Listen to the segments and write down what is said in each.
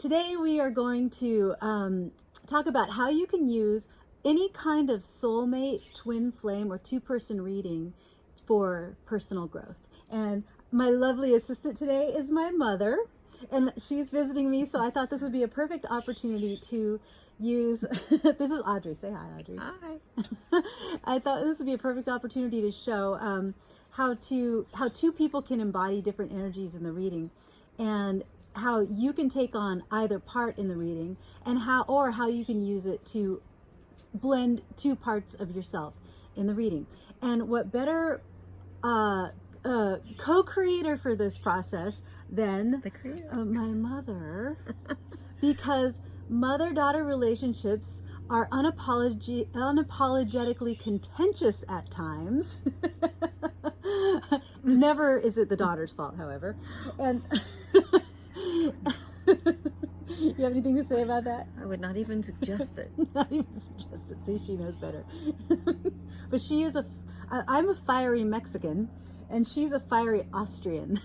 Today we are going to talk about how you can use any kind of soulmate, twin flame, or two-person reading for personal growth. And my lovely assistant today is my mother, and she's visiting me, so I thought this would be a perfect opportunity to use this is Audrey. Say hi, Audrey. Hi. I thought this would be a perfect opportunity to show how two people can embody different energies in the reading, and how you can take on either part in the reading, and how you can use it to blend two parts of yourself in the reading. And what better co-creator for this process than The creator. my mother, because mother-daughter relationships are unapologetically contentious at times. Never is it the daughter's fault, however. And you have anything to say about that? I would not even suggest it. Not even suggest it. See, she knows better. But she is I'm a fiery Mexican, and she's a fiery Austrian.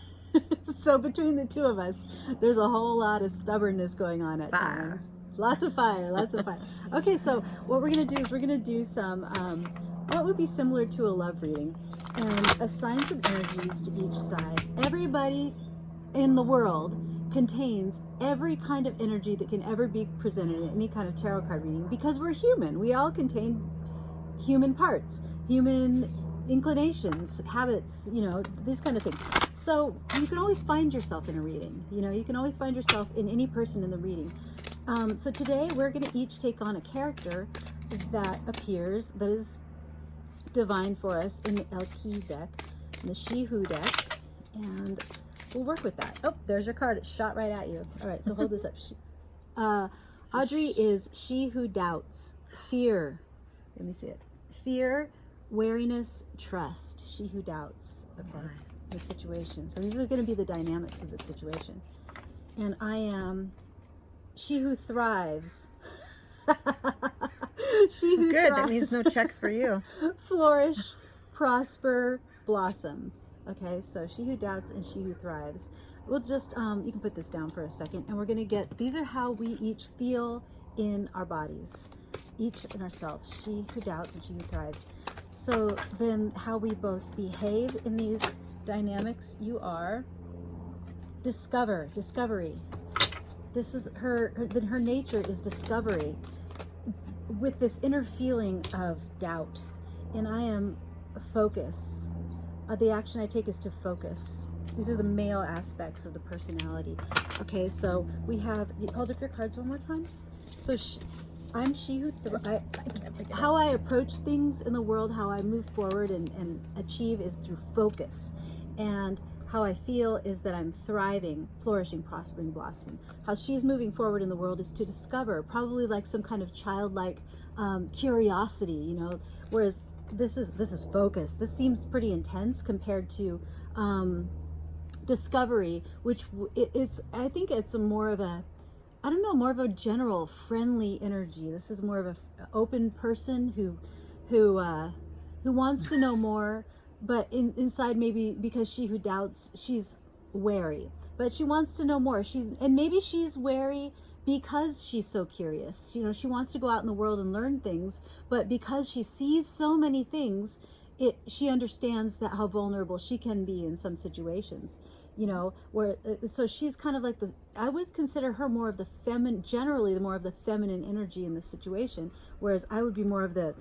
So between the two of us, there's a whole lot of stubbornness going on at times. Lots of fire, lots of fire. Okay, so what we're going to do is we're going to do some, what would be similar to a love reading, and assign some energies to each side. Everybody in the world contains every kind of energy that can ever be presented in any kind of tarot card reading, because we're human. We all contain human parts, human inclinations, habits, these kind of things. So you can always find yourself in a reading. You can always find yourself in any person in the reading. So today we're going to each take on a character that appears, that is divine for us in the LP deck, in the She Who deck, and we'll work with that. Oh, there's your card. It shot right at you. All right, so hold this up. Audrey is She Who Doubts. Fear. Let me see it. Fear, wariness, trust. She Who Doubts. Okay. The situation. So these are going to be the dynamics of the situation. And I am She Who Thrives. She Who Good. Thrives. That means no checks for you. Flourish, prosper, blossom. Okay, so She Who Doubts and She Who Thrives. We'll just, you can put this down for a second, and we're going to get, these are how we each feel in our bodies, each in ourselves. She Who Doubts and She Who Thrives. So then how we both behave in these dynamics, you are discovery. This is her nature is discovery, with this inner feeling of doubt. And I am focus. The action I take is to focus. These are the male aspects of the personality. Okay, so we have, hold up your cards one more time. So I'm She Who how I approach things in the world, how I move forward and achieve is through focus. And how I feel is that I'm thriving, flourishing, prospering, blossoming. How she's moving forward in the world is to discover, probably like some kind of childlike curiosity, whereas this is focus. This seems pretty intense compared to discovery, which I think it's more of a general friendly energy. This is more of an open person who wants to know more, but inside, maybe because She Who Doubts, she's wary, but she wants to know more. Maybe she's wary because she's so curious. She wants to go out in the world and learn things, but because she sees so many things, she understands that how vulnerable she can be in some situations. So she's kind of like I would consider her more of the generally more of the feminine energy in this situation, whereas I would be more of the,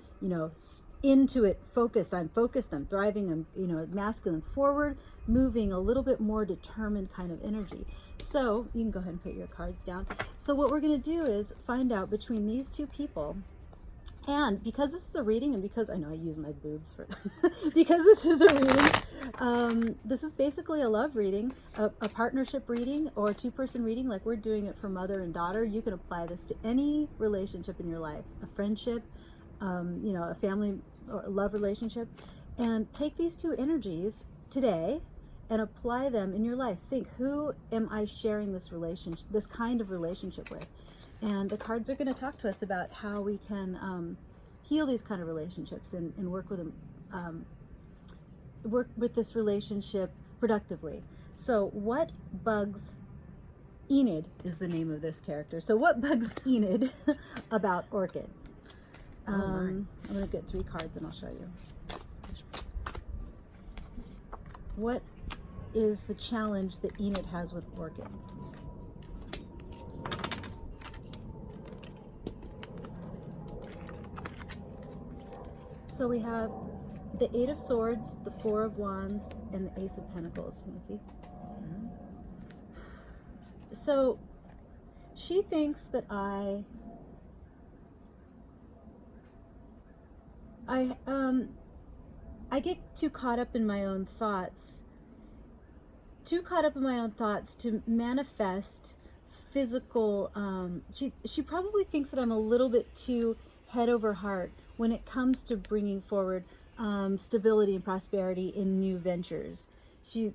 into it, focused, I'm thriving, I'm, masculine, forward, moving, a little bit more determined kind of energy. So you can go ahead and put your cards down. So what we're going to do is find out between these two people. And because this is a reading, and because I know I use my boobs for because this is a reading, this is basically a love reading, a partnership reading, or a two-person reading, like we're doing it for mother and daughter. You can apply this to any relationship in your life, a friendship, a family or love relationship, and take these two energies today and apply them in your life. Think, who am I sharing this kind of relationship with? And the cards are going to talk to us about how we can heal these kind of relationships and work with them, work with this relationship productively. So what bugs Enid is the name of this character. So what bugs Enid about Orchid? I'm going to get 3 cards and I'll show you. What is the challenge that Enid has with Orchid? So we have the 8 of Swords, the 4 of Wands, and the Ace of Pentacles. You want to see? So she thinks that I get too caught up in my own thoughts. To manifest physical. She probably thinks that I'm a little bit too head over heart when it comes to bringing forward stability and prosperity in new ventures. She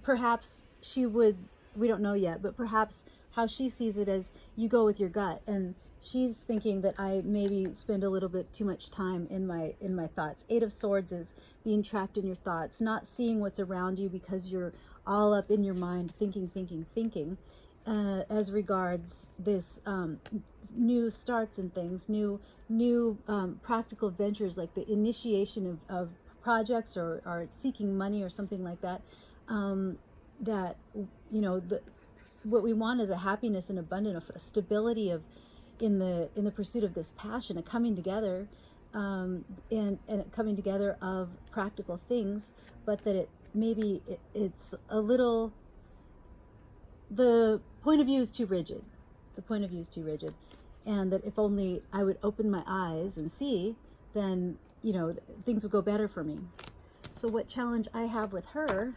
perhaps she would, we don't know yet, but perhaps how she sees it as you go with your gut, and she's thinking that I maybe spend a little bit too much time in my thoughts. 8 of Swords is being trapped in your thoughts, not seeing what's around you because you're all up in your mind thinking as regards this new starts and things, new practical ventures, like the initiation of projects or seeking money or something like that. That, you know, what we want is a happiness and abundance, a stability of in the pursuit of this passion, a coming together, and a coming together of practical things, but that it's a little, the point of view is too rigid. And that if only I would open my eyes and see, then, you know, things would go better for me. So what challenge I have with her,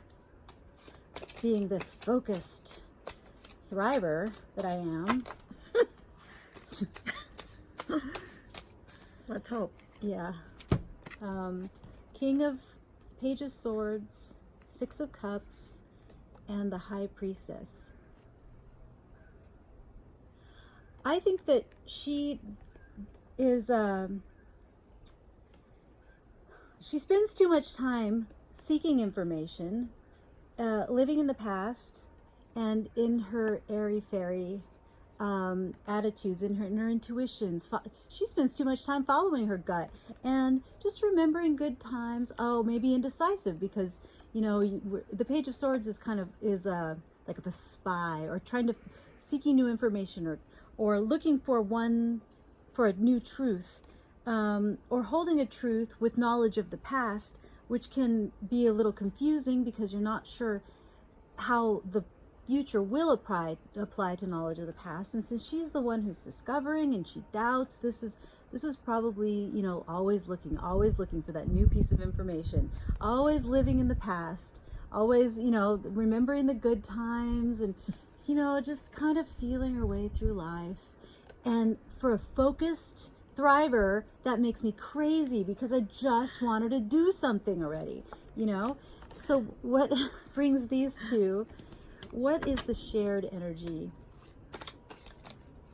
being this focused thriver that I am. Let's hope. Yeah. Page of Swords, 6 of Cups, and the High Priestess. I think that she is, she spends too much time seeking information, living in the past, and in her airy-fairy attitudes, in her intuitions. She spends too much time following her gut and just remembering good times. Oh, maybe indecisive because, you know, the Page of Swords is kind of like the spy, or seeking new information, or looking for a new truth, or holding a truth with knowledge of the past, which can be a little confusing because you're not sure how the future will apply to knowledge of the past. And since she's the one who's discovering and she doubts, this is probably, you know, always looking for that new piece of information, always living in the past, always, you know, remembering the good times, and, you know, just kind of feeling her way through life. And for a focused thriver, that makes me crazy because I just want her to do something already, you know. So what brings these two? What is the shared energy?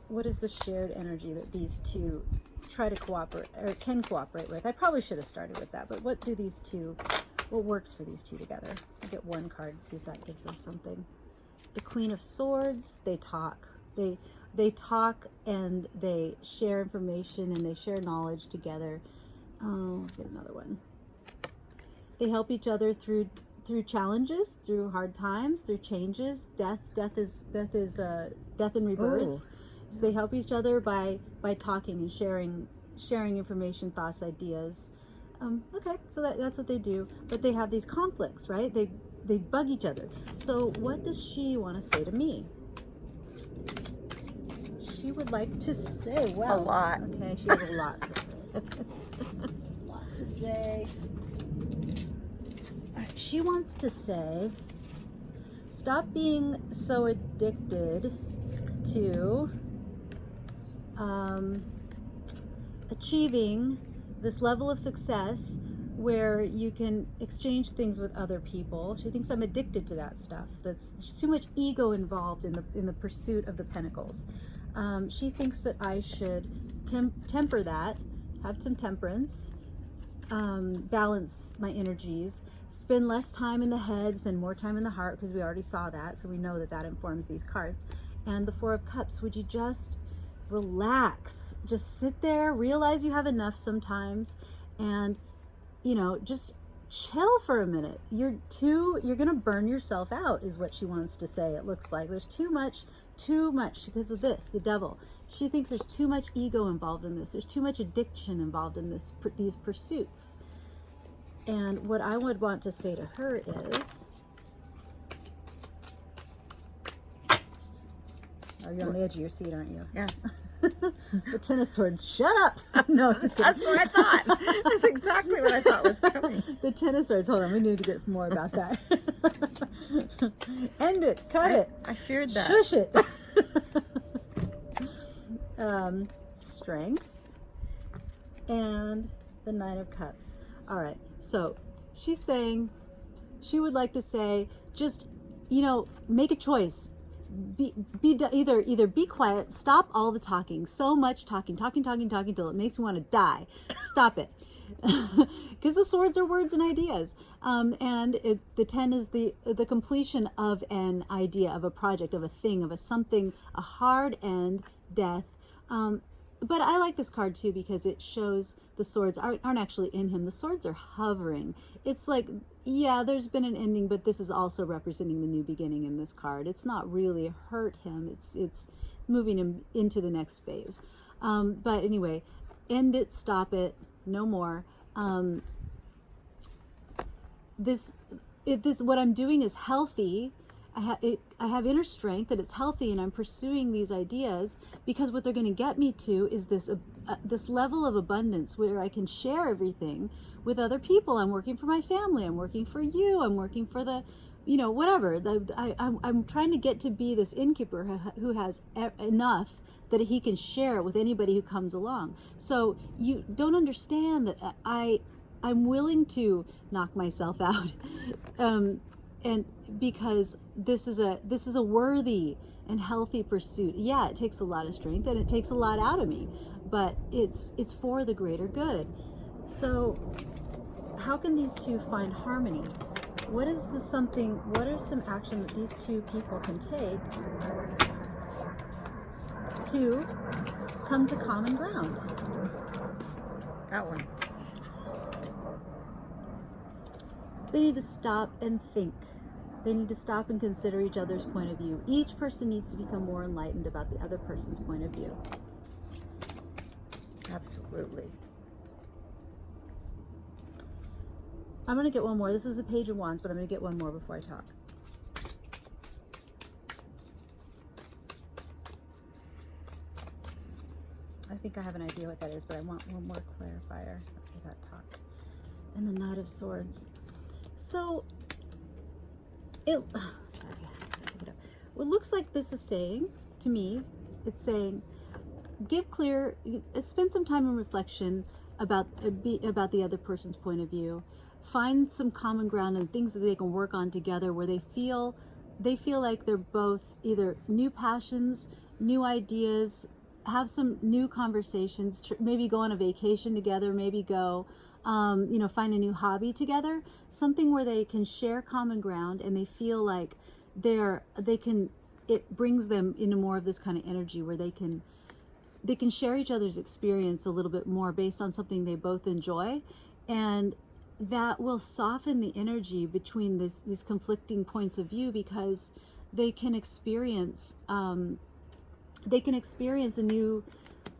What is the shared energy that these two try to cooperate, or can cooperate with? I probably should have started with that, but what works for these two together? I'll get 1 card and see if that gives us something. The Queen of Swords, they talk. They talk and they share information and they share knowledge together. Oh, let's get another one. They help each other through challenges, through hard times, through changes. Death is death and rebirth. Ooh. So they help each other by talking and sharing information, thoughts, ideas. Okay, so that's what they do. But they have these conflicts, right? They bug each other. So what does she want to say to me? She would like to say, well, A lot. Okay, she has a lot to say. A lot to say. She wants to say, stop being so addicted to achieving this level of success where you can exchange things with other people. She thinks I'm addicted to that stuff. There's too much ego involved in the pursuit of the pentacles. She thinks that I should temper that, have some temperance, balance my energies, spend less time in the head, spend more time in the heart, because we already saw that, so we know that that informs these cards. And the Four of Cups, would you just relax, just sit there, realize you have enough sometimes, and just chill for a minute. You're gonna burn yourself out, is what she wants to say. It looks like there's too much because of this, the devil. She thinks there's too much ego involved in this. There's too much addiction involved in these pursuits. And what I would want to say to her is, oh, you're on the edge of your seat, aren't you? Yes. The Ten of Swords. Shut up. No, just kidding. That's what I thought. That's exactly what I thought was coming. The Ten of Swords. Hold on, we need to get more about that. End it. Cut it. I feared that. Shush it. Strength and the Nine of Cups. All right. So she's saying, she would like to say, just make a choice. Either be quiet, stop all the talking, so much talking till it makes me want to die. Stop it. Because the swords are words and ideas, and the 10 is the completion of an idea, of a project, of a thing, of a something, a hard end, death. But I like this card too because it shows the swords aren't actually in him. The swords are hovering. It's like, yeah, there's been an ending, but this is also representing the new beginning in this card. It's not really hurt him. It's moving him into the next phase. But anyway, end it, stop it, no more. This what I'm doing is healthy. I have inner strength, that it's healthy, and I'm pursuing these ideas because what they're going to get me to is this level of abundance where I can share everything with other people. I'm working for my family. I'm working for you. I'm working for the, whatever. I'm trying to get to be this innkeeper who has enough that he can share with anybody who comes along. So you don't understand that I'm willing to knock myself out. And because this is a worthy and healthy pursuit. Yeah, it takes a lot of strength and it takes a lot out of me, but it's for the greater good. So how can these two find harmony? What are some action that these two people can take to come to common ground? That one. They need to stop and think. They need to stop and consider each other's point of view. Each person needs to become more enlightened about the other person's point of view. Absolutely. I'm going to get one more. This is the Page of Wands, but I'm going to get one more before I talk. I think I have an idea what that is, but I want one more clarifier after that talk. And the Knight of Swords. So, it looks like this is saying, to me, it's saying, spend some time in reflection about the other person's point of view. Find some common ground and things that they can work on together where they feel like they're both either new passions, new ideas, have some new conversations, maybe go on a vacation together, maybe go find a new hobby together, something where they can share common ground and they feel like it brings them into more of this kind of energy where they can share each other's experience a little bit more based on something they both enjoy, and that will soften the energy between these conflicting points of view, because they can experience a new,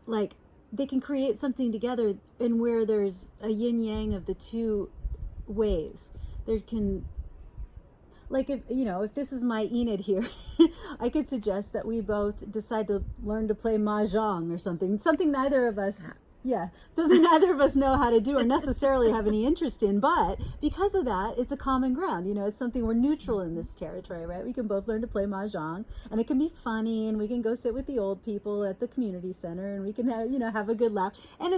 like, they can create something together, and where there's a yin yang of the two ways. There can, like, if this is my Enid here, I could suggest that we both decide to learn to play mahjong or something neither of us, something neither of us know how to do or necessarily have any interest in, but because of that, it's a common ground. It's something, we're neutral in this territory, right? We can both learn to play mahjong, and it can be funny, and we can go sit with the old people at the community center, and we can have a good laugh. And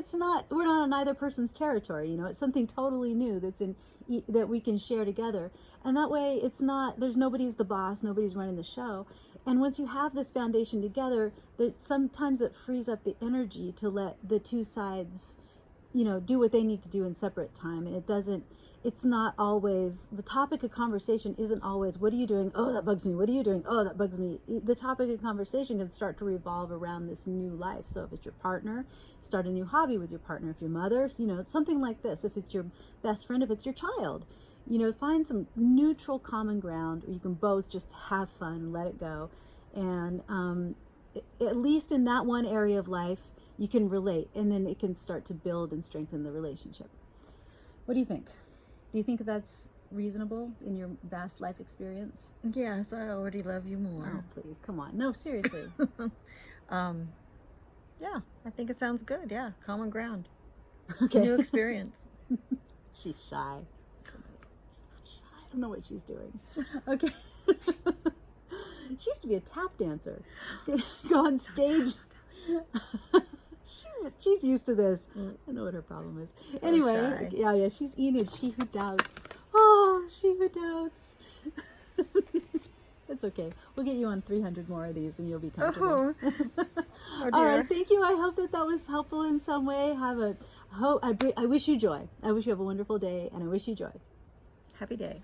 we're not on either person's territory. It's something totally new that we can share together. And that way, there's nobody's the boss, nobody's running the show. And once you have this foundation together, sometimes it frees up the energy to let the two sides do what they need to do in separate time. And it's not always, the topic of conversation isn't always, what are you doing? Oh, that bugs me. What are you doing? Oh, that bugs me. The topic of conversation can start to revolve around this new life. So if it's your partner, start a new hobby with your partner. If your mother, it's something like this. If it's your best friend, if it's your child, find some neutral common ground where you can both just have fun and let it go. And at least in that one area of life, you can relate, and then it can start to build and strengthen the relationship. What do you think? Do you think that's reasonable in your vast life experience? Yes, I already love you more. Oh, please, come on. No, seriously. Yeah, I think it sounds good. Yeah, common ground. Okay. New experience. She's shy. She's not shy. I don't know what she's doing. Okay. She used to be a tap dancer. She's going to go on stage. She's used to this. I know what her problem is. So anyway, shy. yeah, she's Enid. She who doubts. Oh, she who doubts. It's okay. We'll get you on 300 more of these, and you'll be comfortable. Oh, oh All dear. right, thank you. I hope that was helpful in some way. I wish you joy. I wish you have a wonderful day, and I wish you joy. Happy day.